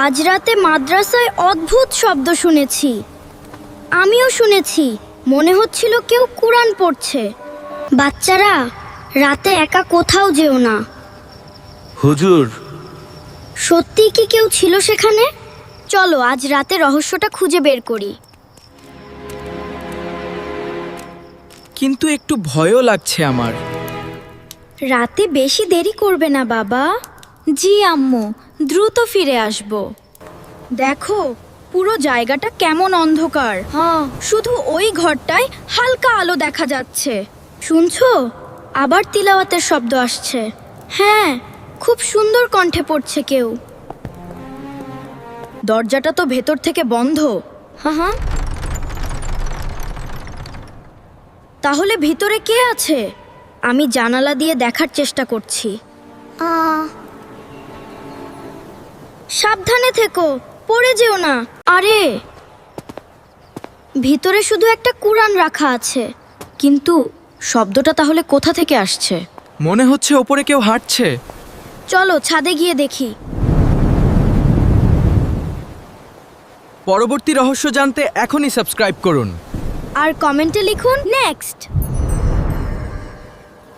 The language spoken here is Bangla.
আজ রাতে মাদ্রাসায় অদ্ভুত শব্দ শুনেছি। আমিও শুনেছি, মনে হচ্ছিল কেউ কুরআন পড়ছে। বাচ্চারা, রাতে একা কোথাও যেও না। হুজুর, সত্যি কি কেউ ছিল সেখানে? চলো আজ রাতে রহস্যটা খুঁজে বের করি। কিন্তু একটু ভয়ও লাগছে আমার। রাতে বেশি দেরি করবে না বাবা। জি আম্মু, দ্রুত ফিরে আসব। দেখো পুরো জায়গাটা কেমন অন্ধকার। হ্যাঁ, শুধু ওই ঘরটায় হালকা আলো দেখা যাচ্ছে। শুনছো? আবার তিলাওয়াতের শব্দ আসছে। হ্যাঁ, খুব সুন্দর কণ্ঠে পড়ছে কেউ। দরজাটা তো ভেতর থেকে বন্ধ। হ্যাঁ, তাহলে ভিতরে কে আছে? আমি জানালা দিয়ে দেখার চেষ্টা করছি। সাবধানে থেকো, পড়ে যেও না। আরে, ভিতরে শুধু একটা কুরআন রাখা আছে, কিন্তু শব্দটা তাহলে কোথা থেকে আসছে? মনে হচ্ছে ওপরে কেউ হাঁটছে। চলো ছাদে গিয়ে দেখি। পরবর্তী রহস্য জানতে এখনই সাবস্ক্রাইব করুন। আর কমেন্টে লিখুন নেক্সট।